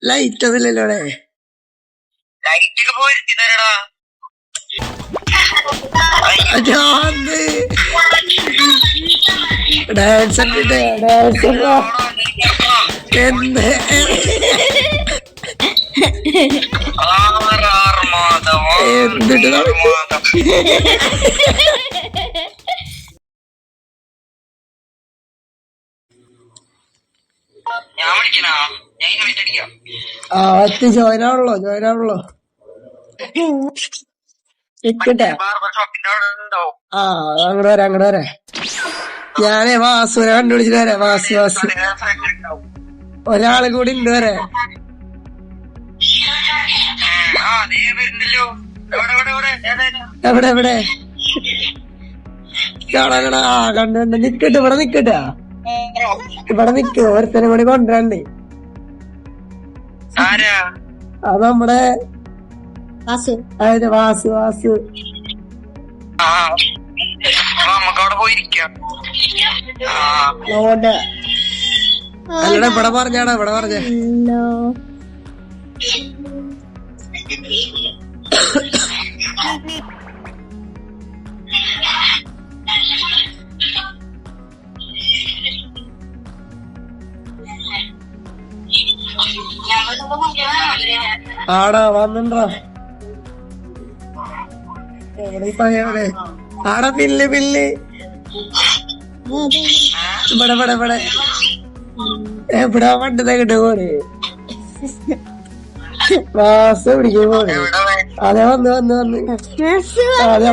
Light ഒന്നുമില്ലല്ലോ അവിടെ. Dance എന്ത് ജോയിനാണല്ലോ നിക്കട്ടെ. അങ്ങോട്ട് വരാ. ഞാനേ വാസുനെ കണ്ടുപിടിച്ചിട്ട് വരാം. വാസു ഒരാളും കൂടി ഉണ്ട് വരെ. എവിടെ കണ്ടു നിക്കട്ടെ. ഇവിടെ നിക്കട്ടെ. ഒരുത്തനെ കൂടി കൊണ്ടുവരണ്ടേ. അത് നമ്മുടെ വാസു. അല്ലടാ ഇവിടെ പറഞ്ഞാടാ പറഞ്ഞ ആടാ വന്നിണ്ടാ. എവിടെ ആടാ പില്ല് ഇവിടെ എവിടാ പണ്ടത്തെ കിട്ട പോലെ വാസ പിടിക്കാൻ പോലെ. അതെ വന്ന് അതെ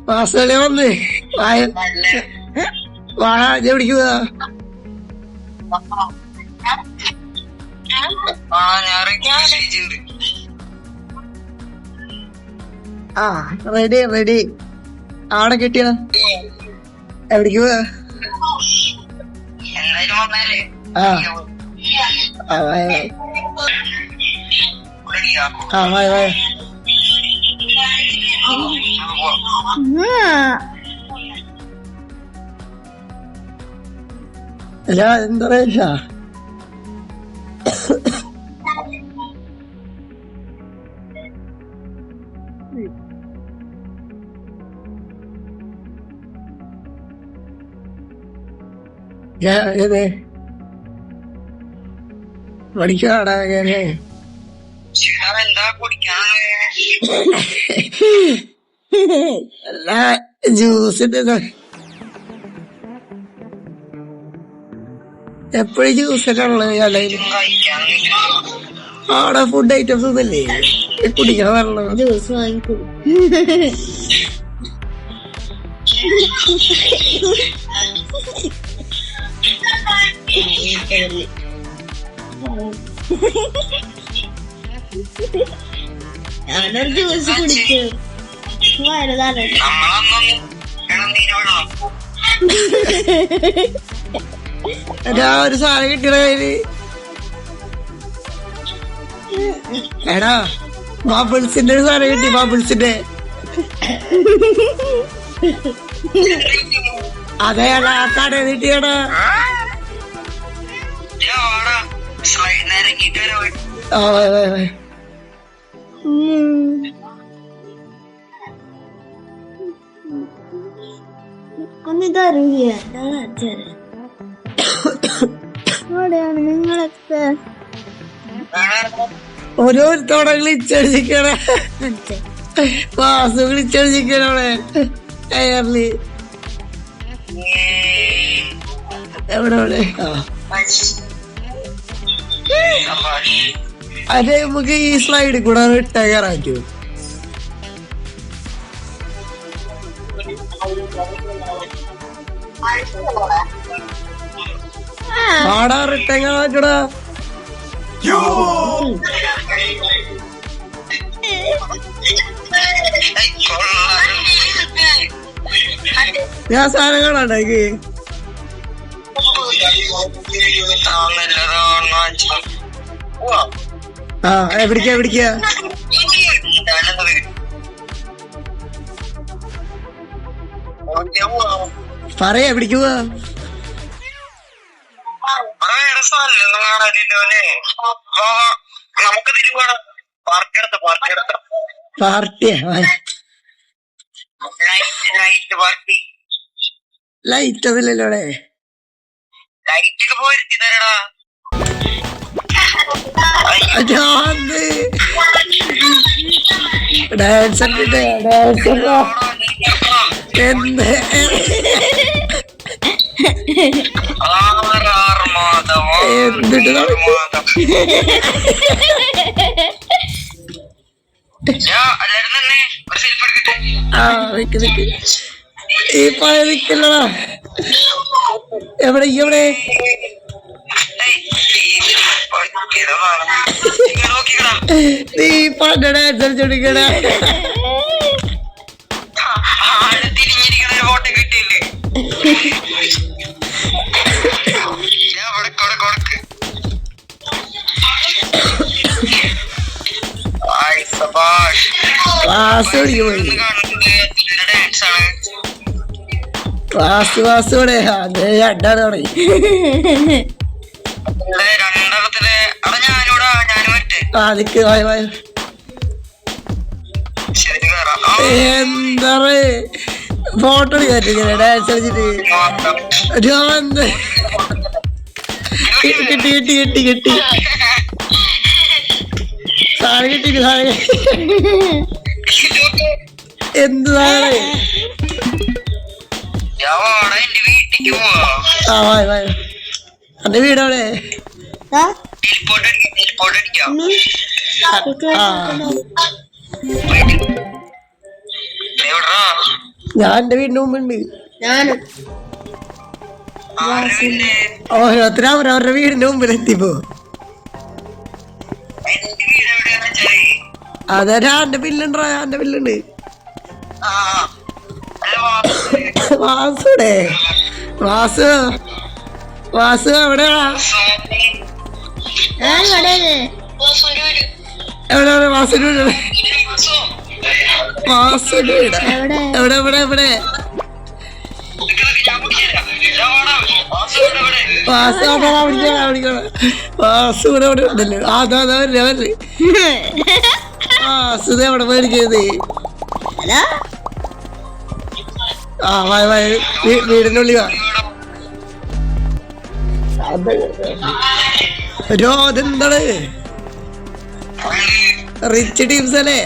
വാസല്ലേ വന്ന് വാഴ പിടിക്കുക. റെഡി ആടെ കിട്ടിയ എവിടേക്ക് പോവാ? എന്താ പറയാ പഠിക്കാടാ എല്ലാ ജ്യൂസിന്റെ എപ്പോഴും ജ്യൂസൊക്കെ ഉള്ളത്. അവിടെ ഫുഡ് ഐറ്റംസ് ഒന്നല്ലേ കുടിക്കാൻ പറഞ്ഞത്. ജ്യൂസ് വാങ്ങിക്കും. ഞാനൊരു ജ്യൂസ് കുടിക്കും. ഒരു സാധനം കിട്ടിയ കയ്യില്. എടാ ബബിൾസിന്റെ ഒരു സാധനം കിട്ടി. ബബിൾസിന്റെ അതെ കട കിട്ടിയടാ. നിങ്ങളൊക്കെ ഓരോരുത്തോടെ ഗ്ലിച്ചടിച്ചിക്കണേ. വാസു ഗ്ലിച്ചടിച്ചിക്കണോടെ എയർലി എവിടെ. അതെ നമുക്ക് ഈ സ്ലൈഡിൽ കൂടെ ഇട്ട കയറാൻ പറ്റുമോ? ആടാ റിട്ടേൺ കയറാൻ പറ്റൂടാ. ഞാൻ സാധനം കാണാണ്ടാക്കി. എവിടേക്കാ പറയാ എവിടേക്ക് പോവാ? പാർട്ടിയാ? ലൈറ്റ് ഒന്നുമില്ലല്ലോ അവിടെ. ഡാൻസ് എന്ത് ഈ പഴയ നിക്കല്ലടാ. എവിടെ എവിടെ നീ പണ്ട ഡാൻസ് കളിച്ചോണ്ടിരിക്കണ? ക്ലാസ് അതെ അഡാണ് തുടങ്ങി. അതിക്ക് എന്താ ഫോട്ടോ എടുക്കാൻ ഡാൻസ് കളിച്ചിട്ട് കിട്ടി കിട്ടി കിട്ടി കിട്ടി സാധനം കിട്ടി സാധനം. എന്ത് സാധനം? എന്റെ വീടവിടെ ഞാൻ എന്റെ വീടിന്റെ മുമ്പുണ്ട്. ഓരോരുത്തരും അവരവരുടെ വീടിന്റെ മുമ്പിൽ എത്തിപ്പോ. അതെ എന്റെ ബില്ലുണ്ടോ? എന്റെ ബില്ലുണ്ട്. വാസുടെ വാസു വാസു എവിടെയാ? എവിടെ വാസുടെ വാസുടെ എവിടെ എവിടെ എവിടെ? വാസു വാസു ഇവിടെ എവിടെ ഉണ്ടല്ലോ. അതാ വരില്ല വരില്ല. വാസുദ എവിടെ മേടിക്കുന്നത്? ആ വീടിന്റെ ഉള്ളി വാ. അതെന്താണ് റിച്ച് ടീംസ് അല്ലേ?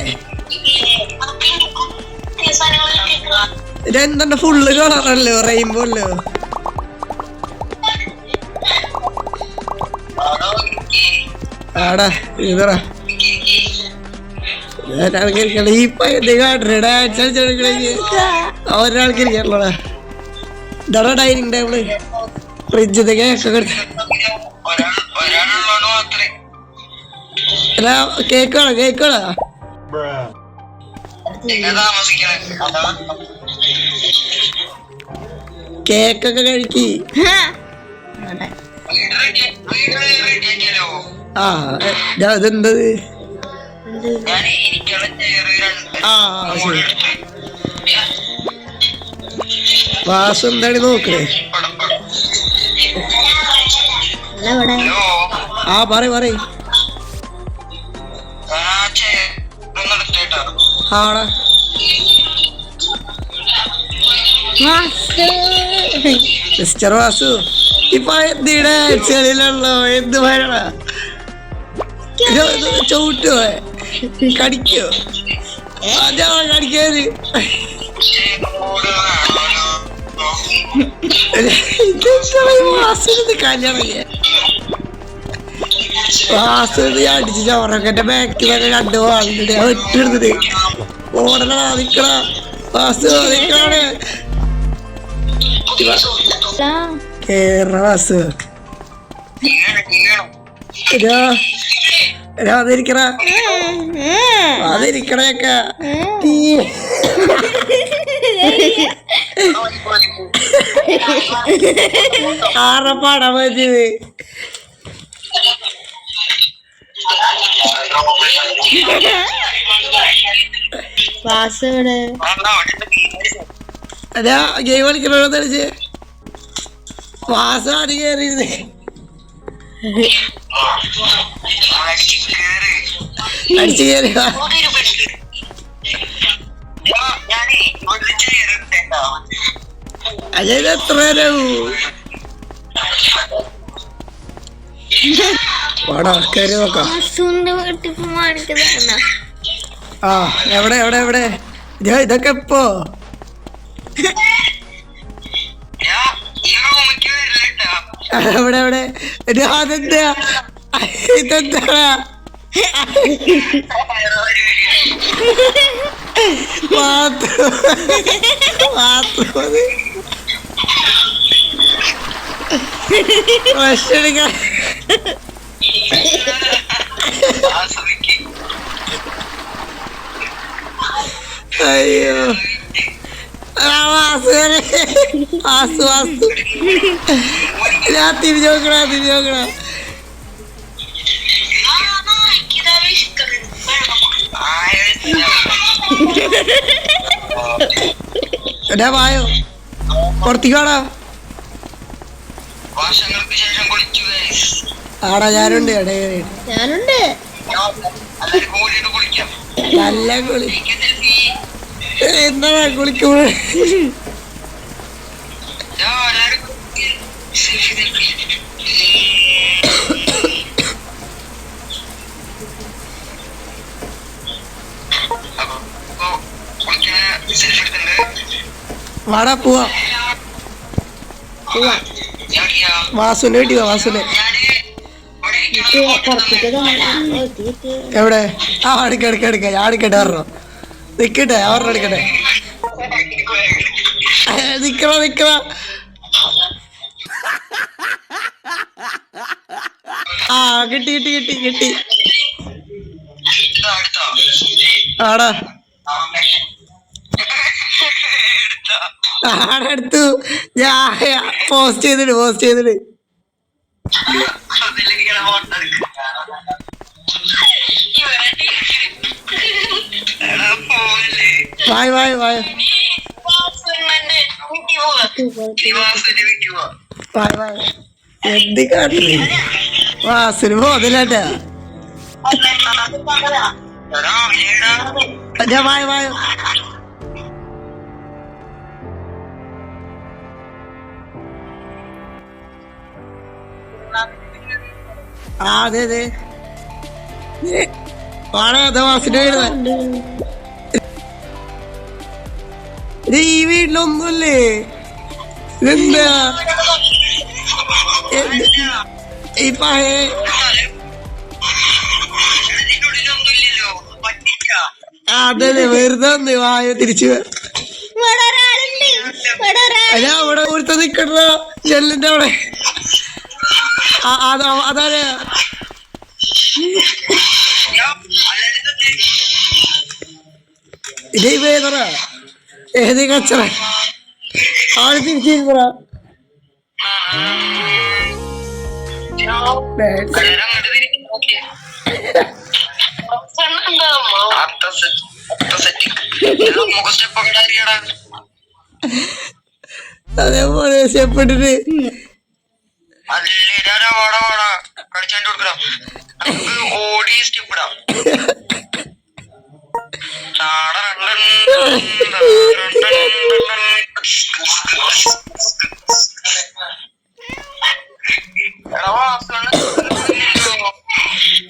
ഇതെന്താ ഫുള്ള് കളറല്ലോ, റെയിൻബോ അല്ലോ. ആടാ ഇതറാ ഈ പയ്യന്റെ കാട്ടേ ഡാൻസ് കളിച്ചോണ്ടിരിക്കണേ. ഒരാൾക്ക് ഇരിക്കാറുള്ളടാ. ഇതാടാ ഡൈനിങ് ടേബിള്. ഫ്രിഡ്ജ് കേക്കൊക്കെ കേക്കാണോ? കേക്കാണോ? കേക്കൊക്കെ കഴിക്കി. ആ ഇതെന്തത്? വാസു എന്താണ് നോക്കണേ? ആ പറയ് ആടാ മിസ്റ്റർ വാസു ഇപ്പൊ എന്തിടെ ചെളിയിലുള്ളോ? എന്ത് പറയണ? ചവിട്ടോ? കടിക്കോ? അതാ കടിക്കാന്. വാസുവിന് കല്യാണല്ലേ? വാസുവിന് അടിച്ച് ചോറൊക്കെ ബാക്കിൽ തന്നെ രണ്ടു വാങ്ങിട്ട് ഒറ്റെടുത്തിട്ട് ഓടണ നിക്കണ. വാസു നിക്കണേ കേറ വാസു. അതിരിക്കണൊക്കെ ആറപ്പാടാ മതിയത്. അതാ ഗെയിം കളിക്കണോ തെളിച്ച് മാസം അടി കയറിയിരുന്നേ അടിച്ചു കയറി അജയത് എത്ര നേരവും കയറി നോക്കാം. ആ എവിടെ എവിടെ എവിടെ ഇതൊക്കെ എപ്പോ എവിടെ എവിടെ അതെന്താ ഇതെന്താ ഭക്ഷണിക്കാൻ അയ്യോ വാസു വാസു ഞാൻ തിരിഞ്ഞോക്കണ എടാ വായോ പുറത്തേക്ക് വാടാ. ആടാ ഞാനുണ്ട് ഞാനുണ്ട് നല്ല കുളി എന്താ കുളിക്കൂ വാടാ പോവാ വാസുനെ കിട്ടിയോ വാസുനെ എവിടെ ആ അടുക്ക ഞാൻ അടുക്കട്ടെ പറഞ്ഞോ നിക്കട്ടെ അവരുടെ എടുക്കട്ടെ നിക്കണ ആ കിട്ടി ആടാ ആടെടുത്തു ഞാൻ പോസ്റ്റ് ചെയ്തിട്ട് വായ എന്ത് കാട്ടില്ലേ വാസുന് പോതില്ലാട്ടാ വായ അതെ വാസിന്റെ ഈ വീട്ടിലൊന്നുമില്ലേ ഇതെന്താ ഈ പഴയ അതെ വെറുതെ വായ തിരിച്ചു അതാ അവിടെ ഒരുത്ത നിക്കണ ജെല്ലിന്റെ അവിടെ അതാരെ ഇതേ വേദന ഏത് കച്ചറ ആള് തിരിച്ചിരുന്നറ അതേപോലെ സ്റ്റെപ്പിട്ടിട്ട് ഓടി സ്റ്റെപ്പിടാം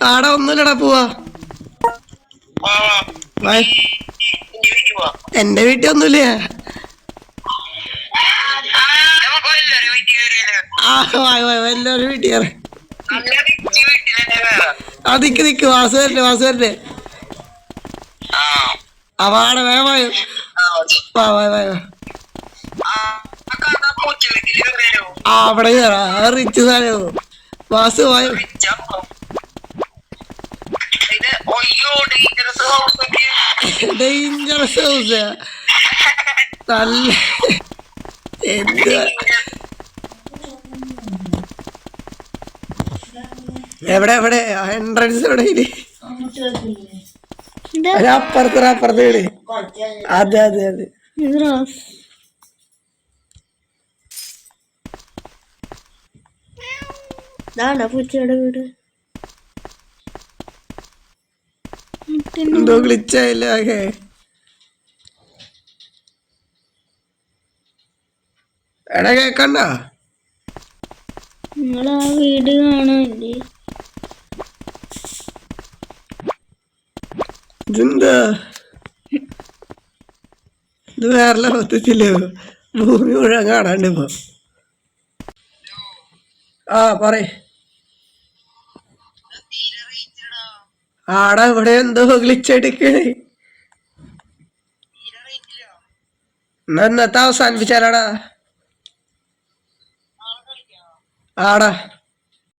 ആടെ ഒന്നുമില്ലടാ പോവാ എന്റെ വീട്ടിൽ ഒന്നുമില്ല എല്ലാരും വീട്ടിൽ കയറി ആ നിക്ക് വാസു വരട്ടെ അവാടെ വേഗമായോ അവിടെ കയറാ റിച്ച് സാധനമോ വാസു പോയോ ഡേഞ്ചറസ് ഹൗസ് നല്ല എന്താ എവിടെ എൻട്രൻസ് എവിടെ അപ്പുറത്ത് അതെ ഇതാണ്ടാ പൂച്ചയുടെ വീട്. എന്തോ ഗ്ലിച്ചായില്ല ആകെ. എടാ കേക്കണ്ട? നിങ്ങളാ വീട് കാണാനില്ലേ? ഇതെന്താ ഇത്? വേറെ ലോകത്തില്ലേ? ഭൂമി മുഴുവൻ കാണാണ്ട് ഇപ്പൊ. ആ പറയ്. ആടാ ഇവിടെ എന്തോ ഗ്ലിച്ചടിക്കണേ. എന്നാ ഇന്നത്തെ അവസാനിപ്പിച്ചാലാടാ. ആടാ.